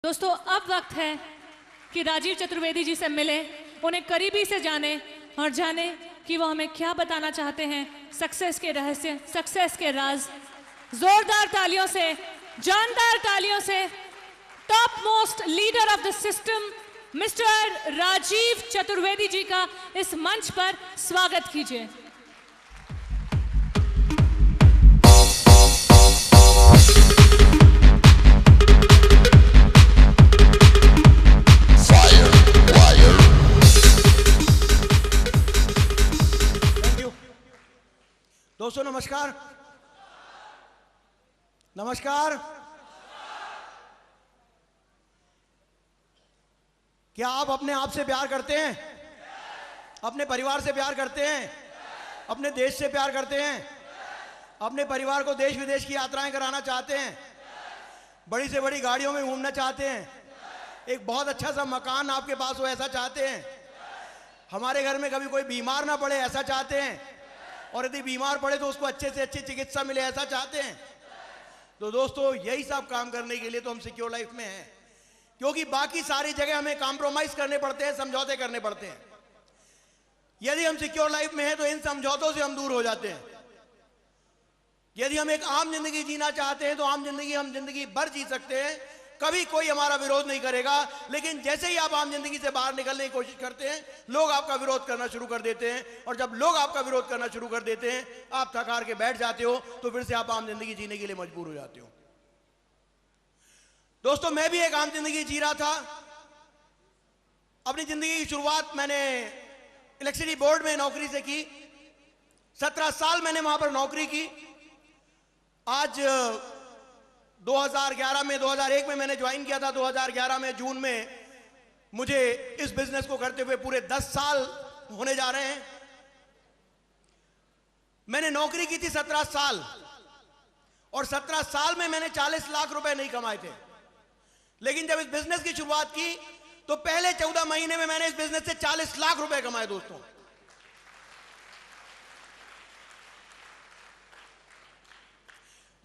दोस्तों, अब वक्त है कि राजीव चतुर्वेदी जी से मिले, उन्हें करीबी से जाने और जाने कि वो हमें क्या बताना चाहते हैं, सक्सेस के रहस्य, सक्सेस के राज। जोरदार तालियों से, जानदार तालियों से top most leader of the system mister Rajiv Chaturvedi ji का इस मंच पर स्वागत कीजिए। दोस्तों नमस्कार। नमस्कार। क्या आप अपने आप से प्यार करते हैं? अपने परिवार से प्यार करते हैं? अपने देश से प्यार करते हैं? अपने परिवार को देश विदेश की यात्राएं कराना चाहते हैं? बड़ी से बड़ी गाड़ियों में घूमना चाहते हैं? एक बहुत अच्छा सा मकान आपके पास हो ऐसा चाहते हैं? हमारे घर में कभी कोई बीमार ना पड़े ऐसा चाहते हैं? और यदि बीमार पड़े तो उसको अच्छे से अच्छी चिकित्सा मिले ऐसा चाहते हैं? तो दोस्तों यही सब काम करने के लिए तो हम सिक्योर लाइफ में हैं, क्योंकि बाकी सारी जगह हमें कॉम्प्रोमाइज करने पड़ते हैं, समझौते करने पड़ते हैं। यदि हम सिक्योर लाइफ में हैं तो इन समझौतों से हम दूर हो जाते हैं। यदि हम एक आम जिंदगी जीना चाहते हैं तो आम जिंदगी हम जिंदगी भर जी सकते हैं, कभी कोई हमारा विरोध नहीं करेगा। लेकिन जैसे ही आप आम जिंदगी से बाहर निकलने की कोशिश करते हैं, लोग आपका विरोध करना शुरू कर देते हैं, और जब लोग आपका विरोध करना शुरू कर देते हैं, आप थक हार के बैठ जाते हो, तो फिर से आप आम जिंदगी जीने के लिए मजबूर हो जाते हो। दोस्तों, मैं भी एक आम जिंदगी जी रहा था। अपनी जिंदगी की शुरुआत मैंने इलेक्ट्रिसिटी बोर्ड में नौकरी से की। 17 साल मैंने वहां पर नौकरी की। आज 2011 में 2001 में मैंने ज्वाइन किया था। 2011 में जून में मुझे इस बिजनेस को करते हुए पूरे 10 साल होने जा रहे हैं। मैंने नौकरी की थी 17 साल, और 17 साल में मैंने 40 लाख रुपए नहीं कमाए थे। लेकिन जब इस बिजनेस की शुरुआत की तो पहले 14 महीने में मैंने इस बिजनेस से 40 लाख रुपए कमाए। दोस्तों,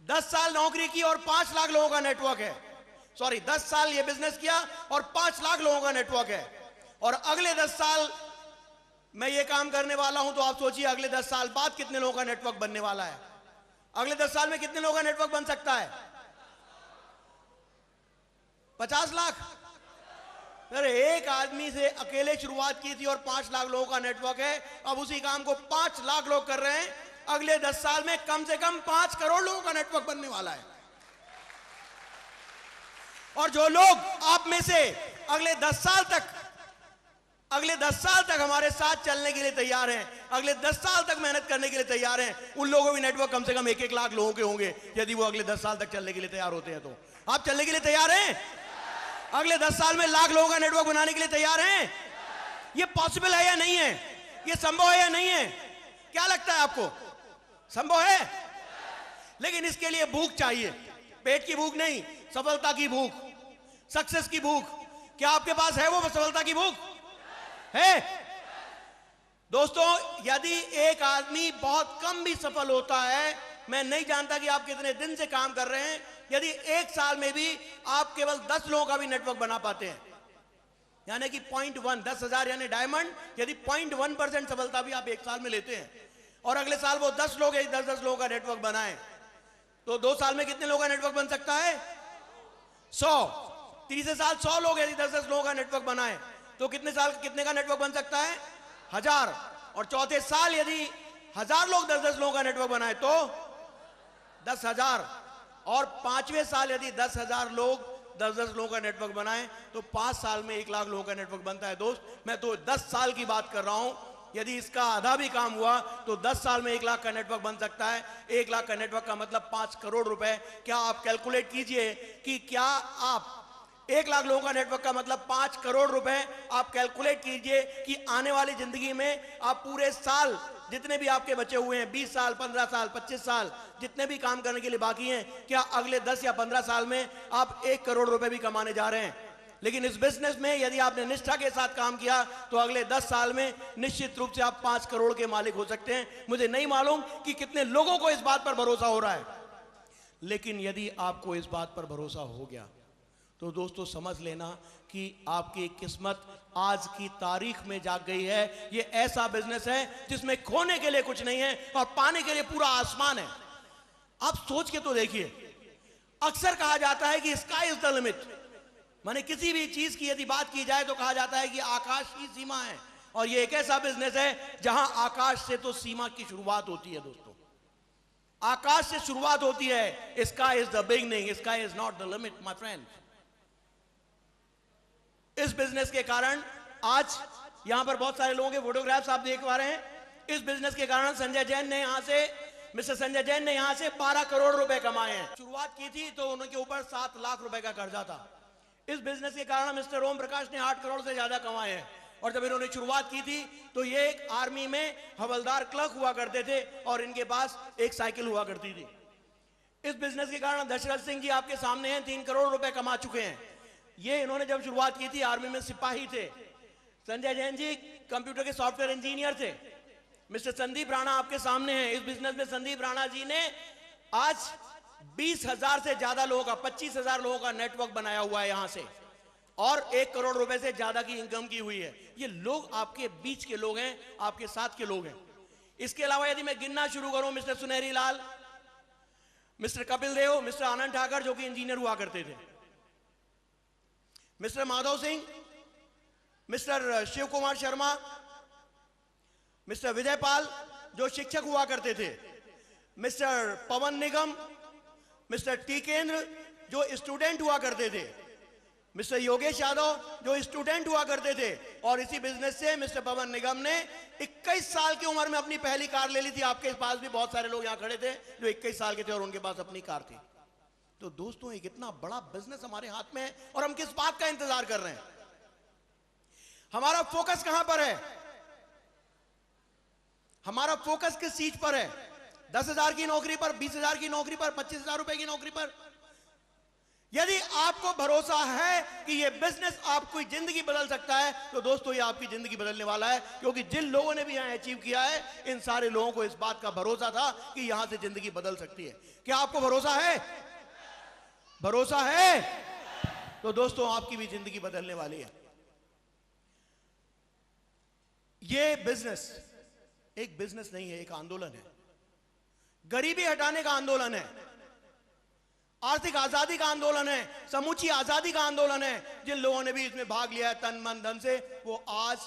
10 साल नौकरी की और 5 लाख लोगों का नेटवर्क है। 10 साल ये बिजनेस किया और 5 लाख लोगों का नेटवर्क है। और अगले 10 साल मैं ये काम करने वाला हूं, तो आप सोचिए अगले 10 साल बाद कितने लोगों का नेटवर्क बनने वाला है। अगले 10 साल में कितने लोगों का नेटवर्क बन सकता है? 50 लाख। अरे, एक आदमी से अकेले शुरुआत की थी और 5 लाख लोगों का नेटवर्क है। अब उसी काम को 5 लाख लोग कर रहे हैं। अगले 10 साल में कम से कम 5 करोड़ लोगों का नेटवर्क बनने वाला है। और जो लोग आप में से अगले 10 साल तक हमारे साथ चलने के लिए तैयार हैं, अगले 10 साल तक मेहनत करने के लिए तैयार हैं, उन लोगों के नेटवर्क कम से कम 1-1 लाख लोगों के होंगे। यदि वो अगले 10 साल तक चलने के लिए तैयार होते हैं तो आप चलने के लिए तैयार हैं? अगले 10 साल में लाख लोगों का नेटवर्क बनाने के लिए तैयार हैं? ये पॉसिबल है या नहीं है? ये संभव है या नहीं है? क्या लगता है आपको? संभव है। लेकिन इसके लिए भूख चाहिए। पेट की भूख नहीं, सफलता की भूख, सक्सेस की भूख। क्या आपके पास है वो सफलता की भूख? है? दोस्तों, यदि एक आदमी बहुत कम भी सफल होता है, मैं नहीं जानता कि आप कितने दिन से काम कर रहे हैं, यदि 1 साल में भी आप केवल 10 लोगों का भी नेटवर्क बना पाते हैं, यानी कि 0.1, 10,000 यानी डायमंड, यदि 0.1% सफलता भी आप 1 साल में लेते हैं, और अगले साल वो 10 लोग 10-10 लोगों का नेटवर्क बनाए, तो 2 साल में कितने लोगों का नेटवर्क बन सकता है? 100। तीसरे साल 100 लोग यदि 10-10 लोगों का नेटवर्क बनाए तो कितने का नेटवर्क बन सकता है? 1000। और चौथे साल यदि 1000 लोग 10-10 लोगों का नेटवर्क बनाए तो 10,000। और 5वें साल यदि 10,000 लोग 10-10 लोगों का नेटवर्क बनाए तो 5 साल में 1 लाख लोगों का नेटवर्क बनता है। दोस्त, मैं तो 10 साल की बात कर रहा हूं। यदि इसका आधा भी काम हुआ तो 10 साल में 1 लाख का नेटवर्क बन सकता है। 1 लाख का नेटवर्क का मतलब 5 करोड़ रुपए। क्या आप कैलकुलेट कीजिए कि क्या आप 1 लाख लोगों का नेटवर्क का मतलब 5 करोड़ रुपए। आप कैलकुलेट कीजिए कि आने वाली जिंदगी में आप पूरे साल जितने भी आपके बचे हुए हैं, 20 साल, 15 साल, 25 साल, जितने भी काम करने के लिए बाकी हैं, क्या अगले 10 या 15 साल में आप 1 करोड़ रुपए भी कमाने जा रहे हैं? लेकिन इस बिजनेस में यदि आपने निष्ठा के साथ काम किया तो अगले 10 साल में निश्चित रूप से आप 5 करोड़ के मालिक हो सकते हैं। मुझे नहीं मालूम कि कितने लोगों को इस बात पर भरोसा हो रहा है, लेकिन यदि आपको इस बात पर भरोसा हो गया तो दोस्तों समझ लेना कि आपकी किस्मत आज की तारीख में जाग गई है। ये ऐसा बिजनेस है जिसमें खोने के लिए कुछ नहीं है और पाने के लिए पूरा आसमान है। आप सोच के तो देखिए, अक्सर कहा जाता है कि स्काई इज द लिमिट, माने किसी भी चीज की यदि बात की जाए तो कहा जाता है कि आकाश ही सीमा है। और ये एक ऐसा बिजनेस है जहां आकाश से तो सीमा की शुरुआत होती है दोस्तों, आकाश से शुरुआत होती है। Sky is the beginning, sky is not the limit my friend. इस बिजनेस के कारण आज यहां पर बहुत सारे लोगों के फोटोग्राफ्स आप देख पा रहे हैं। इस बिजनेस के कारण संजय जैन ने यहां से, मिस्टर संजय जैन ने यहां से 12 करोड़ रुपए कमाए हैं। शुरुआत की थी तो उनके ऊपर 7 लाख रुपए का कर्जा था। इस बिजनेस के कारण मिस्टर ओम प्रकाश ने 8 करोड़ से ज्यादा कमाए हैं। और जब इन्होंने शुरुआत की थी तो ये एक आर्मी में हवलदार क्लर्क हुआ करते थे और इनके पास एक साइकिल हुआ करती थी। इस बिजनेस के कारण दशरथ सिंह जी आपके सामने हैं, 3 करोड़ रुपए कमा चुके हैं। ये इन्होंने जब शुरुआत की थी आर्मी में सिपाही थे। संजय जैन जी कंप्यूटर के सॉफ्टवेयर इंजीनियर थे। मिस्टर संदीप राणा आपके सामने हैं। इस बिजनेस में संदीप राणा जी ने आज 20,000 से ज्यादा लोगों का, 25,000 लोगों का नेटवर्क बनाया हुआ है यहां से, और 1 करोड़ रुपए से ज्यादा की इनकम की हुई है। ये लोग आपके बीच के लोग हैं, आपके साथ के लोग हैं। इसके अलावा यदि मैं गिनना शुरू करूं, mister Sunahri Lal, mister Kapil Dev, mister Anand Thakar जो कि इंजीनियर हुआ करते थे, mister Madhav Singh, mister Shiv Kumar Sharma, mister Vijay Pal जो शिक्षक हुआ करते थे, मिस्टर पवन निगम, मिस्टर टीकेंद्र जो स्टूडेंट हुआ करते थे, मिस्टर योगेश यादव जो स्टूडेंट हुआ करते थे। और इसी बिजनेस से मिस्टर पवन निगम ने 21 साल की उम्र में अपनी पहली कार ले ली थी। आपके पास भी बहुत सारे लोग यहां खड़े थे जो 21 साल के थे और उनके पास अपनी कार थी। तो दोस्तों एक इतना बड़ा बिजनेस हमारे हाथ में है और हम किस बात का इंतजार कर रहे हैं? हमारा फोकस कहां पर है? हमारा फोकस किस चीज पर है? 10,000 की नौकरी पर, 20,000 की नौकरी पर, 25,000 रुपए की नौकरी पर? यदि आपको भरोसा है कि यह बिजनेस आपकी जिंदगी बदल सकता है तो दोस्तों ये आपकी जिंदगी बदलने वाला है। क्योंकि जिन लोगों ने भी यहां अचीव किया है, इन सारे लोगों को इस बात का भरोसा था कि यहां से जिंदगी बदल सकती है। क्या आपको भरोसा है? भरोसा है? तो दोस्तों आपकी भी जिंदगी बदलने वाली है। यह बिजनेस एक बिजनेस नहीं है, एक आंदोलन है। गरीबी हटाने का आंदोलन है, आर्थिक आजादी का आंदोलन है, समूची आजादी का आंदोलन है। जिन लोगों ने भी इसमें भाग लिया है तन मन धन से, वो आज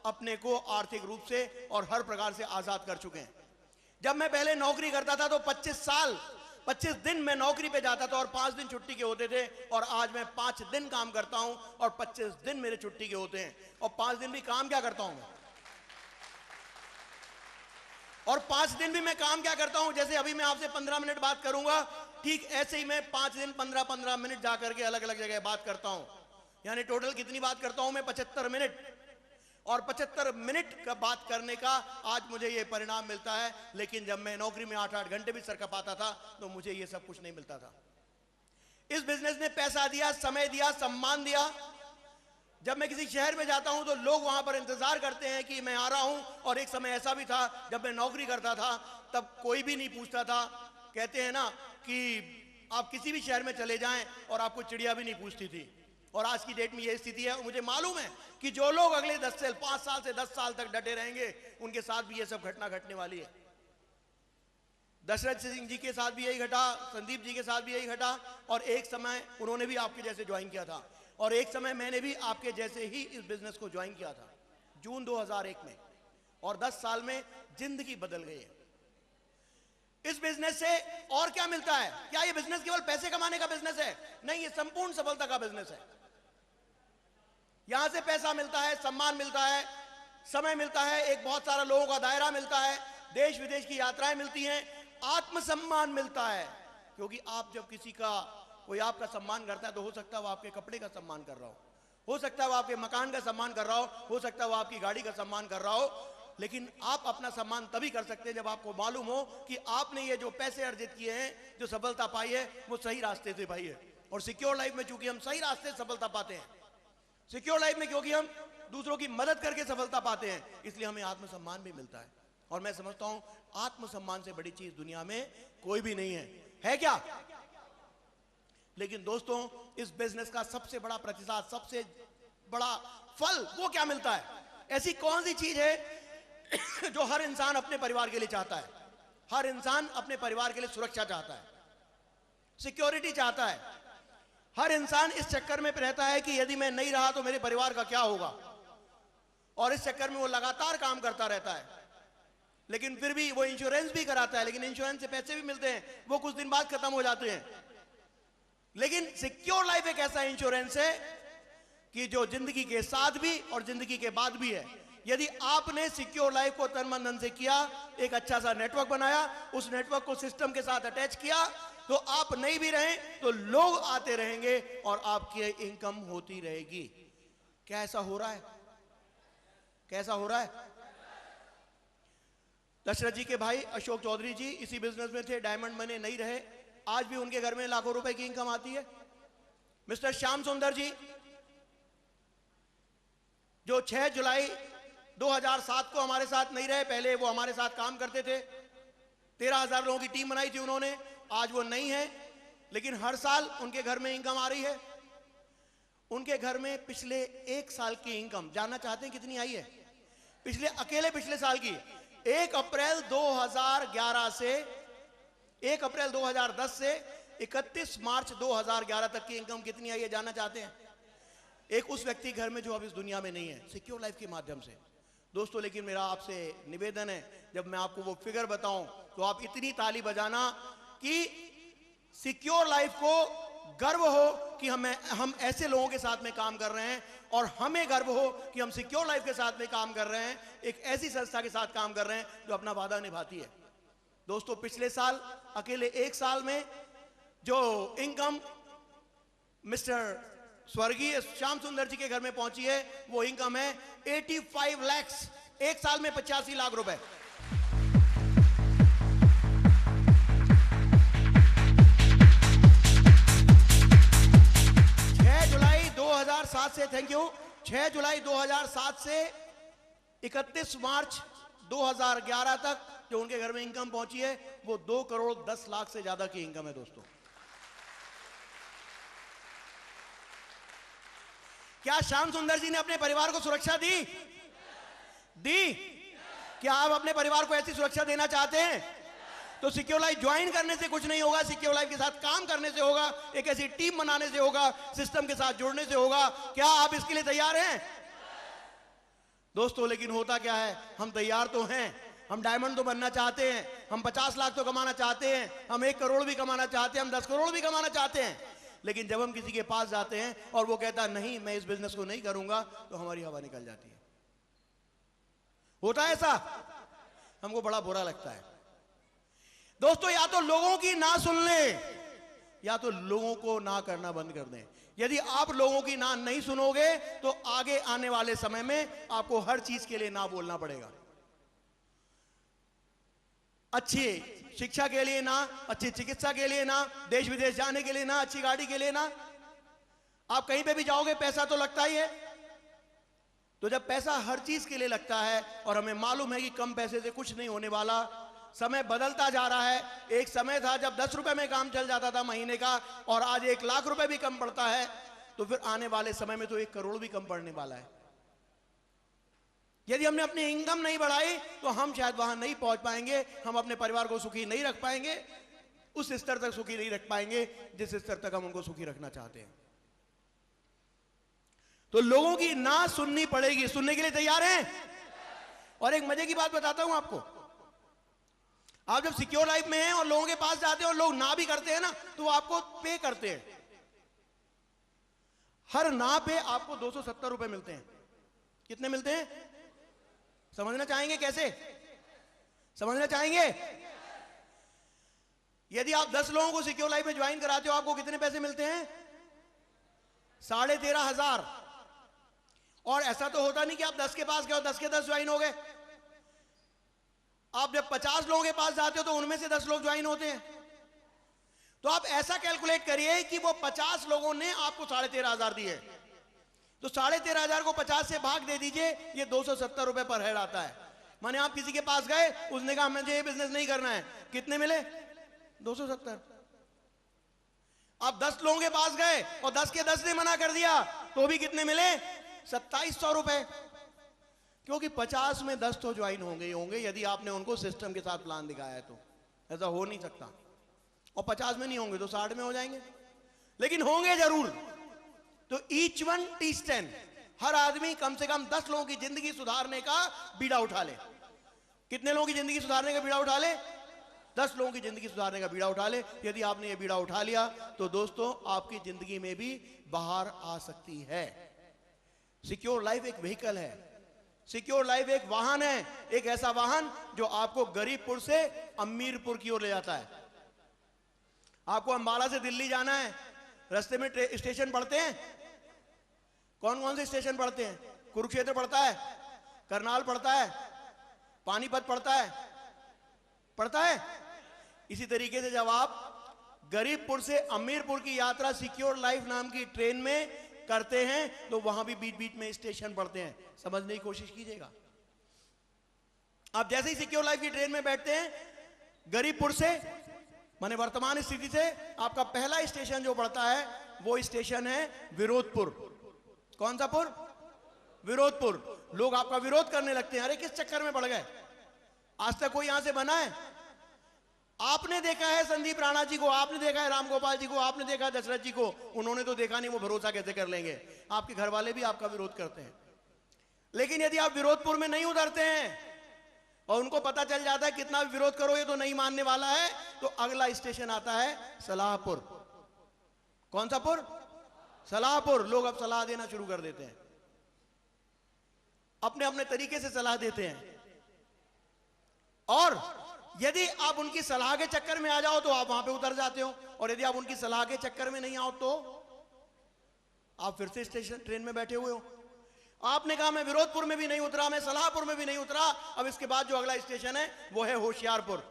अपने को आर्थिक रूप से और हर प्रकार से आजाद कर चुके हैं। जब मैं पहले नौकरी करता था तो 25 दिन मैं नौकरी पे जाता था और 5 दिन छुट्टी के होते थे। और आज मैं 5 दिन काम करता हूं और 25 दिन मेरे छुट्टी के होते हैं। और 5 दिन भी काम क्या करता हूं मैं? और 5 दिन भी मैं काम क्या करता हूं? जैसे अभी मैं आपसे 15 मिनट बात करूंगा, ठीक ऐसे ही मैं 5 दिन 15-15 मिनट जाकर के अलग अलग जगह बात करता हूं। यानी टोटल कितनी बात करता हूं मैं? 75 मिनट। और 75 मिनट का बात करने का आज मुझे ये परिणाम मिलता है। लेकिन जब मैं नौकरी में 8-8 घंटे भी सर खपाता था तो मुझे ये सब कुछ नहीं मिलता था। इस बिजनेस ने पैसा दिया, समय दिया, सम्मान दिया। जब मैं किसी शहर में जाता हूं तो लोग वहां पर इंतजार करते हैं कि मैं आ रहा हूं। और एक समय ऐसा भी था जब मैं नौकरी करता था तब कोई भी नहीं पूछता था। कहते हैं ना कि आप किसी भी शहर में चले जाएं और आपको चिड़िया भी नहीं पूछती थी। और आज की डेट में यह स्थिति है। मुझे मालूम है कि जो लोग अगले 5 साल से 10 साल तक डटे रहेंगे उनके साथ भी यह सब घटना घटने वाली है। दशरथ सिंह जी के साथ भी यही घटा, संदीप जी के साथ भी यही घटा। और एक समय उन्होंने भी आपके जैसे ज्वाइन किया था और एक समय मैंने भी आपके जैसे ही इस बिजनेस को ज्वाइन किया था जून 2001 में। और 10 साल में जिंदगी बदल गई है। इस बिजनेस से और क्या मिलता है? क्या यह बिजनेस केवल पैसे कमाने का बिजनेस है? नहीं, यह संपूर्ण सफलता का बिजनेस है। यहां से पैसा मिलता है, सम्मान मिलता है, समय मिलता है, एक बहुत सारा लोगों का दायरा मिलता है, देश विदेश की यात्राएं मिलती हैं, आत्मसम्मान मिलता है। क्योंकि आप जब किसी का, कोई आपका सम्मान करता है तो हो सकता है वो आपके कपड़े का सम्मान कर रहा हो सकता है वो आपके मकान का सम्मान कर रहा हो सकता है वो आपकी गाड़ी का सम्मान कर रहा हो। लेकिन आप अपना सम्मान तभी कर सकते हैं जब आपको मालूम हो कि आपने ये जो पैसे अर्जित किए हैं, जो सफलता पाई है, वो सही रास्ते से पाई है। और सिक्योर लाइफ में चूंकि हम सही रास्ते से सफलता पाते हैं, सिक्योर लाइफ में क्योंकि हम दूसरों की मदद करके सफलता पाते हैं, इसलिए हमें आत्मसम्मान भी मिलता है। और मैं समझता हूं आत्मसम्मान से बड़ी चीज दुनिया में कोई भी नहीं है। है क्या? लेकिन दोस्तों, इस बिजनेस का सबसे बड़ा प्रतिशत, सबसे बड़ा फल वो क्या मिलता है? ऐसी कौन सी चीज है जो हर इंसान अपने परिवार के लिए चाहता है? हर इंसान अपने परिवार के लिए सुरक्षा चाहता है, सिक्योरिटी चाहता है। हर इंसान इस चक्कर में रहता है कि यदि मैं नहीं रहा तो मेरे परिवार का क्या होगा, और इस चक्कर में वो लगातार काम करता रहता है। लेकिन फिर भी वो इंश्योरेंस भी कराता है, लेकिन इंश्योरेंस से पैसे भी मिलते हैं, वो कुछ दिन बाद खत्म हो जाते हैं। लेकिन सिक्योर लाइफ एक ऐसा इंश्योरेंस है कि जो जिंदगी के साथ भी और जिंदगी के बाद भी है। यदि आपने सिक्योर लाइफ को तन मन धन से किया, एक अच्छा सा नेटवर्क बनाया, उस नेटवर्क को सिस्टम के साथ अटैच किया, तो आप नहीं भी रहे तो लोग आते रहेंगे और आपकी इनकम होती रहेगी। क्या ऐसा हो रहा है? कैसा हो रहा है? दशरथ जी के भाई अशोक चौधरी जी इसी बिजनेस में थे, डायमंड बने, नहीं रहे, आज भी उनके घर में लाखों रुपए की इनकम आती है। मिस्टर श्याम सुंदर जी जो 6 जुलाई 2007 को हमारे साथ नहीं रहे, पहले वो हमारे साथ काम करते थे, 13,000 लोगों की टीम बनाई थी उन्होंने, आज वो नहीं है, लेकिन हर साल उनके घर में इनकम आ रही है। उनके घर में पिछले 1 साल की इनकम जानना चाहते हैं कितनी आई है? अकेले पिछले साल की 1 अप्रैल 2011 से 1 अप्रैल 2010 से 31 मार्च 2011 तक की इनकम कितनी आई है जानना चाहते हैं? एक उस व्यक्ति घर में जो अब इस दुनिया में नहीं है, सिक्योर लाइफ के माध्यम से। दोस्तों, लेकिन मेरा आपसे निवेदन है, जब मैं आपको वो फिगर बताऊं तो आप इतनी ताली बजाना कि सिक्योर लाइफ को गर्व हो कि हम ऐसे लोगों के साथ में काम कर रहे हैं, और हमें गर्व हो कि हम सिक्योर लाइफ के साथ में काम कर रहे हैं, एक ऐसी संस्था के साथ काम कर रहे हैं जो अपना वादा निभाती है। दोस्तों, पिछले साल अकेले 1 साल में जो इनकम मिस्टर स्वर्गीय श्याम सुंदर जी के घर में पहुंची है, वो इनकम है 85 लाख, 1 साल में 85 लाख रुपए। Thank you. 6 जुलाई 2007 से 31 मार्च 2011 तक जो उनके घर में इनकम पहुंची है, वो 2 करोड़ 10 लाख से ज्यादा की इनकम है। दोस्तों, क्या श्याम सुंदर जी ने अपने परिवार को सुरक्षा दी? क्या आप अपने परिवार को ऐसी सुरक्षा देना चाहते हैं? तो सिक्योर लाइफ ज्वाइन करने से कुछ नहीं होगा, सिक्योर लाइफ के साथ काम करने से होगा, एक ऐसी टीम बनाने से होगा, सिस्टम के साथ जुड़ने से होगा। क्या आप इसके लिए तैयार हैं? दोस्तों, लेकिन होता क्या है, हम तैयार तो हैं, हम डायमंड तो बनना चाहते हैं, हम 50 लाख तो कमाना चाहते हैं, हम 1 करोड़ भी कमाना चाहते हैं, हम 10 करोड़ भी कमाना चाहते हैं, लेकिन जब हम किसी के पास जाते हैं और वो कहता नहीं मैं इस बिजनेस को नहीं करूंगा, तो हमारी हवा निकल जाती है। होता है ऐसा, हमको बड़ा बुरा लगता है। दोस्तों, या तो लोगों की ना सुन लें, या तो लोगों को ना करना बंद कर दें। यदि आप लोगों की ना नहीं सुनोगे तो आगे आने वाले समय में आपको हर चीज के लिए ना बोलना पड़ेगा। अच्छी शिक्षा के लिए ना, अच्छी चिकित्सा के लिए ना, देश विदेश जाने के लिए ना, अच्छी गाड़ी के लिए ना। आप कहीं पे भी जाओगे पैसा तो लगता ही है। तो जब पैसा हर चीज के लिए लगता है और हमें मालूम है कि कम पैसे से कुछ नहीं होने वाला, समय बदलता जा रहा है। एक समय था जब 10 रुपए में काम चल जाता था महीने का, और आज 1 लाख रुपए भी कम पड़ता है। तो फिर आने वाले समय में तो 1 करोड़ भी कम पड़ने वाला है। यदि हमने अपनी इनकम नहीं बढ़ाई तो हम शायद वहां नहीं पहुंच पाएंगे, हम अपने परिवार को सुखी नहीं रख पाएंगे, उस स्तर तक सुखी नहीं रख पाएंगे जिस स्तर तक हम उनको सुखी रखना चाहते हैं। तो लोगों की ना सुननी पड़ेगी। सुनने के लिए तैयार हैं? और एक मजे की बात बताता हूं आपको, आप जब सिक्योर लाइफ में हैं और लोगों के पास जाते हैं और लोग ना भी करते हैं ना, तो वो आपको पे करते हैं। हर ना पे आपको 270 रुपए मिलते हैं। कितने मिलते हैं? समझना चाहेंगे? कैसे समझना चाहेंगे? यदि आप 10 लोगों को सिक्योर लाइफ में ज्वाइन कराते हो, आपको कितने पैसे मिलते हैं? 13,500। और ऐसा तो होता नहीं कि आप 10 के पास गए और 10 के 10 ज्वाइन हो गए। आप जब 50 लोगों के पास जाते हो तो उनमें से 10 लोग ज्वाइन होते हैं। तो आप ऐसा कैलकुलेट करिए कि वो 50 लोगों ने आपको 13,500 दिए, तो 13,500 को 50 से भाग दे दीजिए, ये 270 रुपए पर हेड आता है। माने आप किसी के पास गए, उसने कहा मुझे ये बिजनेस नहीं करना है, कितने मिले? 270। आप 10 लोगों के पास गए और 10 के 10 ने मना कर दिया तो भी कितने मिले? 2700 रुपए। क्योंकि 50 में 10 तो ज्वाइन होंगे ही होंगे, यदि आपने उनको सिस्टम के साथ प्लान दिखाया है तो। ऐसा हो नहीं सकता। और 50 में नहीं होंगे तो 60 में हो जाएंगे, लेकिन होंगे जरूर। तो ईच वन टीच 10, हर आदमी कम से कम 10 लोगों की जिंदगी सुधारने का बीड़ा उठा ले। कितने लोगों की जिंदगी सुधारने का बीड़ा उठा ले? 10 लोगों की जिंदगी सुधारने का बीड़ा उठा ले। यदि आपने ये बीड़ा उठा लिया तो दोस्तों आपकी जिंदगी में भी बाहर आ सकती है। सिक्योर लाइफ एक व्हीकल है, सिक्योर लाइफ एक वाहन है, एक ऐसा वाहन जो आपको गरीबपुर से अमीरपुर की ओर ले जाता है। आपको अंबाला से दिल्ली जाना है, रास्ते में स्टेशन पड़ते हैं। कौन कौन से स्टेशन पड़ते हैं? कुरुक्षेत्र पड़ता है, करनाल पड़ता है, पानीपत पड़ता है। इसी तरीके से जब आप गरीबपुर से अमीरपुर की यात्रा सिक्योर लाइफ नाम की ट्रेन में करते हैं तो वहां भी बीच बीच में स्टेशन पड़ते हैं। समझने की कोशिश कीजिएगा। आप जैसे ही सिक्योर लाइफ की ट्रेन में बैठते हैं, गरीबपुर से माने वर्तमान स्थिति से आपका पहला स्टेशन जो पड़ता है वो स्टेशन है विरोधपुर। कौन सा पुर? विरोधपुर। लोग आपका विरोध करने लगते हैं, अरे किस चक्कर में पड़ गए? आज तक कोई यहां से बना है? आपने देखा है संदीप राणा जी को, आपने देखा है राम गोपाल जी को, आपने देखा है दशरथ जी को, उन्होंने तो देखा नहीं, वो भरोसा कैसे कर लेंगे? आपके घर वाले भी आपका विरोध करते हैं। लेकिन यदि आप विरोधपुर में नहीं उतरते हैं और उनको पता चल जाता है कितना भी विरोध करो ये तो नहीं मानने वाला है, तो अगला स्टेशन आता है सलाहपुर। कौन सा पुर? सलाहपुर। लोग अब सलाह देना शुरू कर देते हैं, अपने अपने तरीके से सलाह देते हैं। और यदि आप उनकी सलाह के चक्कर में आ जाओ तो आप वहां पे उतर जाते हो, और यदि आप उनकी सलाह के चक्कर में नहीं आओ तो आप फिर से स्टेशन ट्रेन में बैठे हुए हो। आपने कहा मैं विरोधपुर में भी नहीं उतरा, मैं सलाहपुर में भी नहीं उतरा, अब इसके बाद जो अगला स्टेशन है वो है होशियारपुर।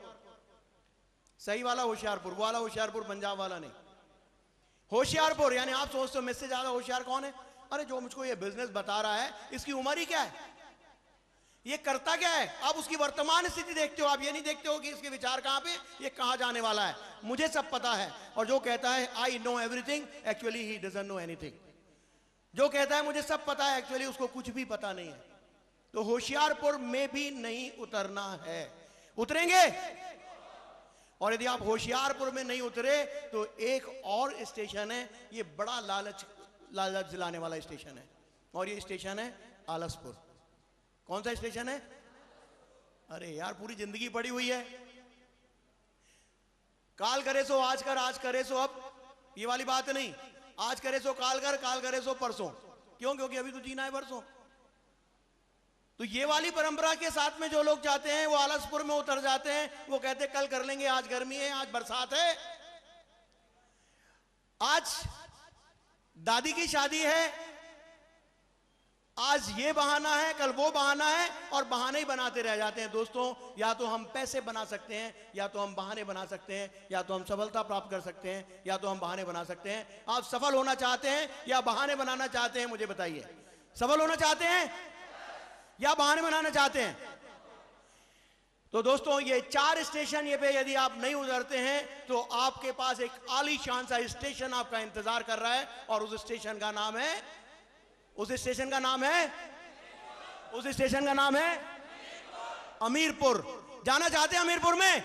सही वाला होशियारपुर, वो वाला होशियारपुर पंजाब वाला नहीं। होशियारपुर यानी आप सोचते हो मुझसे ज्यादा होशियार कौन है? अरे जो मुझको ये बिजनेस बता रहा है इसकी उम्र ही क्या है, ये करता क्या है? आप उसकी वर्तमान स्थिति देखते हो, आप ये नहीं देखते हो कि इसके विचार कहां पे, ये कहां जाने वाला है। मुझे सब पता है। और जो कहता है I know everything, actually he doesn't know anything. जो कहता है मुझे सब पता है, एक्चुअली उसको कुछ भी पता नहीं है। तो होशियारपुर में भी नहीं उतरना है। उतरेंगे? और यदि आप होशियारपुर में नहीं उतरे तो एक और स्टेशन है, ये बड़ा लालच दिलाने वाला स्टेशन है, और ये स्टेशन है आलसपुर। कौन सा स्टेशन है? अरे यार पूरी जिंदगी पड़ी हुई है, काल करे सो आज कर, आज करे सो अब, ये वाली बात नहीं। आज करे सो काल कर, काल करे सो परसों। क्यों? क्योंकि अभी तो जीना है परसों। तो ये वाली परंपरा के साथ में जो लोग जाते हैं वो आलसपुर में उतर जाते हैं। वो कहते हैं कल कर लेंगे, आज गर्मी है, आज बरसात है, आज दादी की शादी है, आज ये बहाना है, कल वो बहाना है, और बहाने ही बनाते रह जाते हैं। दोस्तों या तो हम पैसे बना सकते हैं, या तो हम बहाने बना सकते हैं, या तो हम सफलता प्राप्त कर सकते हैं, या तो हम बहाने बना सकते हैं। आप सफल होना चाहते हैं या बहाने बनाना चाहते हैं? मुझे बताइए, सफल होना चाहते हैं या बहाने बनाना चाहते हैं? तो दोस्तों ये 4 स्टेशन ये पे यदि आप नहीं उतरते हैं तो आपके पास एक आलीशान सा स्टेशन आपका इंतजार कर रहा है, और उस स्टेशन का नाम है, उस स्टेशन का नाम है, उस स्टेशन का नाम है अमीरपुर। जाना चाहते हैं अमीरपुर में?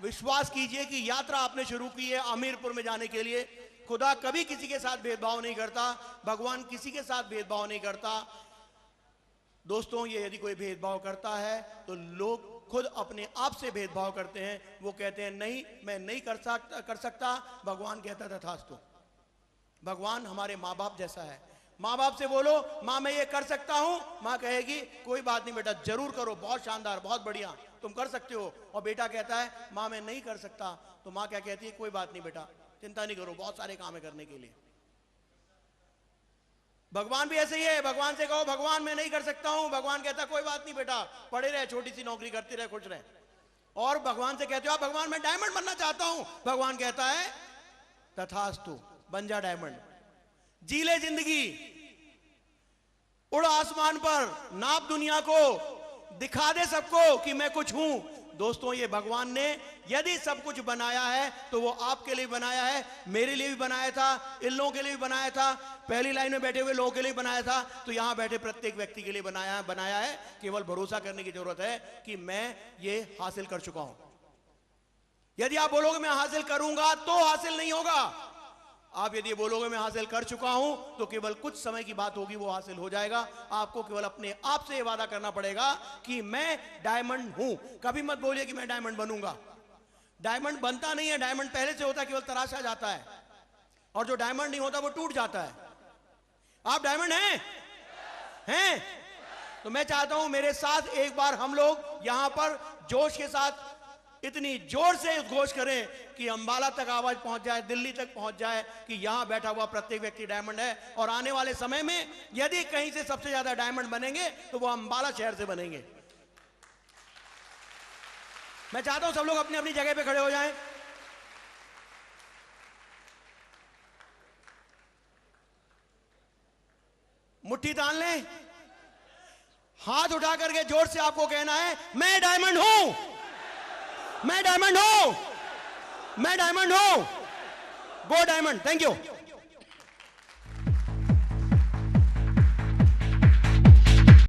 विश्वास कीजिए कि यात्रा आपने शुरू की है अमीरपुर में जाने के लिए। खुदा कभी किसी के साथ भेदभाव नहीं करता, भगवान किसी के साथ भेदभाव नहीं करता। दोस्तों ये यदि कोई भेदभाव करता है तो लोग खुद अपने आप से भेदभाव करते हैं। वो कहते हैं नहीं मैं नहीं कर सकता। भगवान कहता था तथास्तु। भगवान हमारे माँ बाप जैसा है। माँ बाप से बोलो माँ मैं ये कर सकता हूं, माँ कहेगी कोई बात नहीं बेटा जरूर करो, बहुत शानदार, बहुत बढ़िया, तुम कर सकते हो। और बेटा कहता है माँ मैं नहीं कर सकता, तो माँ क्या कहती है? कोई बात नहीं बेटा, चिंता नहीं करो, बहुत सारे काम है करने के लिए। भगवान भी ऐसे ही है। भगवान से कहो भगवान मैं नहीं कर सकता हूं, भगवान कहता कोई बात नहीं बेटा, पढ़े रहे, छोटी सी नौकरी करते रहे, खुश रहे। और भगवान से कहते हो भगवान मैं डायमंड बनना चाहता हूं, भगवान कहता है तथास्तु, बन जा डायमंड, जी ले जिंदगी, उड़ आसमान पर, नाप दुनिया को, दिखा दे सबको कि मैं कुछ हूं। दोस्तों, ये भगवान ने यदि सब कुछ बनाया है तो वो आपके लिए बनाया है, मेरे लिए भी बनाया था, इन लोगों के लिए भी बनाया था, पहली लाइन में बैठे हुए लोगों के लिए बनाया था, तो यहां बैठे प्रत्येक व्यक्ति के लिए बनाया है। केवल भरोसा करने की जरूरत है कि मैं ये हासिल कर चुका हूं। यदि आप बोलोगे मैं हासिल करूंगा तो हासिल नहीं होगा। आप यदि बोलोगे मैं हासिल कर चुका हूं तो केवल कुछ समय की बात होगी, वो हासिल हो जाएगा। आपको केवल अपने आप से ये वादा करना पड़ेगा कि मैं डायमंड हूं। कभी मत बोलिए कि मैं डायमंड बनूंगा। डायमंड बनता नहीं है, डायमंड पहले से होता है, केवल तराशा जाता है। और जो डायमंड नहीं होता वो टूट जाता है। आप डायमंड हैं? तो मैं चाहता हूं मेरे साथ एक बार हम लोग यहां पर जोश के साथ इतनी जोर से घोष करें कि अंबाला तक आवाज पहुंच जाए, दिल्ली तक पहुंच जाए कि यहां बैठा हुआ प्रत्येक व्यक्ति डायमंड है। और आने वाले समय में यदि कहीं से सबसे ज्यादा डायमंड बनेंगे तो वो अंबाला शहर से बनेंगे। मैं चाहता हूं सब लोग अपनी अपनी जगह पे खड़े हो जाएं। मुट्ठी तान लें, हाथ उठा करके जोर से आपको कहना है मैं डायमंड हूं, मैं डायमंड हूं, मैं डायमंड हूं। गो डायमंड। Thank you.